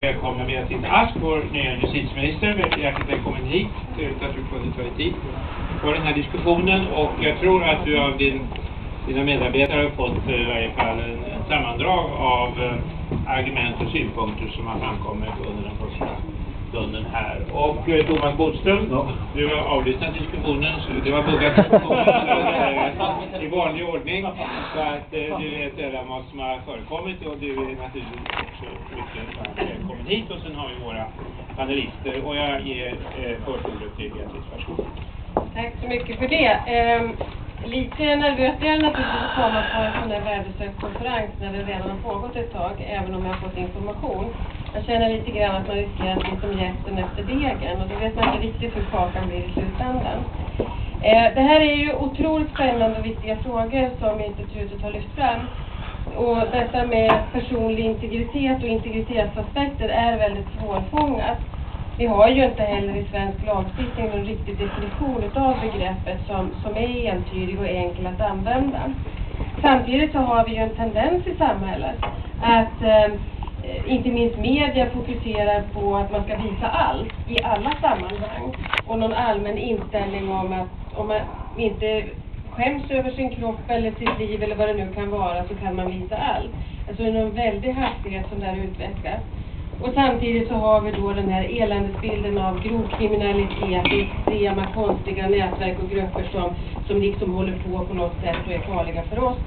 välkomna Beatrice Ask, vår nya justitieminister. Hjärtligt välkommen hit. Trevligt att du kunde ta dig tid för den här diskussionen. Och jag tror att du av dina medarbetare har fått i varje fall en sammandrag av argument och synpunkter som har framkommit under den första stunden här. Och Thomas Bodström, du har avlyssnat diskussionen, så du har buggat diskussionen i vanlig ordning. Så att du vet redan vad som har förekommit, och du är naturligtvis också mycket välkommen hit. Och sen har vi våra panelister, och jag ger först ordet till Beatrice. Varsågod. Tack så mycket för det. Lite nervöst är jag naturligtvis att komma på en sån här värdesökt konferens när det redan har pågått ett tag, även om jag har fått information. Jag känner lite grann att man riskerar att bli som jästen efter degen, och då vet man inte riktigt hur kakan blir i slutändan. Det här är ju otroligt spännande och viktiga frågor som institutet har lyft fram. Och detta med personlig integritet och integritetsaspekter är väldigt svårfångat. Vi har ju inte heller i svensk lagstiftning någon riktig definition av begreppet som är entydig och enkel att använda. Samtidigt så har vi ju en tendens i samhället att inte minst media fokuserar på att man ska visa allt i alla sammanhang. Och någon allmän inställning om att om man inte skäms över sin kropp eller sitt liv eller vad det nu kan vara, så kan man visa allt. Alltså det är någon väldig hastighet som där utvecklas. Och samtidigt så har vi då den här eländesbilden av grov kriminalitet, extrema konstiga nätverk och grupper som liksom håller på något sätt och är farliga för oss.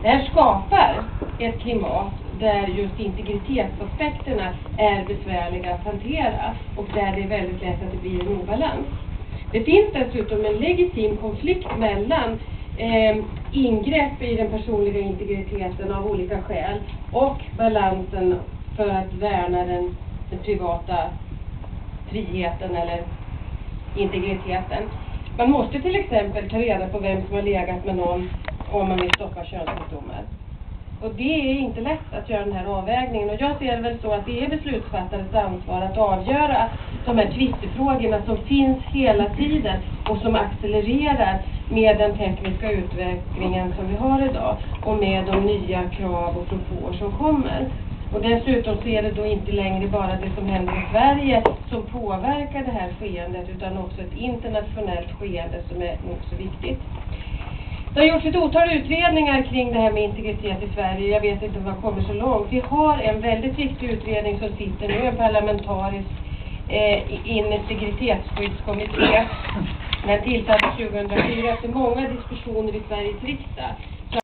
Det här skapar ett klimat där just integritetsaspekterna är besvärliga att hantera, och där det är väldigt lätt att det blir en obalans. Det finns dessutom en legitim konflikt mellan ingrepp i den personliga integriteten av olika skäl och balansen för att värna den privata friheten eller integriteten. Man måste till exempel ta reda på vem som har legat med någon om man vill stoppa könssjukdomar. Och det är inte lätt att göra den här avvägningen. Och jag ser väl så att det är beslutsfattares ansvar att avgöra de här tvistefrågorna som finns hela tiden och som accelererar med den tekniska utvecklingen som vi har idag och med de nya krav och propåer som kommer. Och dessutom så är det då inte längre bara det som händer i Sverige som påverkar det här skeendet, utan också ett internationellt skeende som är nog så viktigt. Det har gjorts ett otal utredningar kring det här med integritet i Sverige. Jag vet inte om man kommer så långt. Vi har en väldigt viktig utredning som sitter nu, en parlamentarisk integritetsskyddskommitté. Den tillsattes 2004 efter många diskussioner i Sveriges riksdag.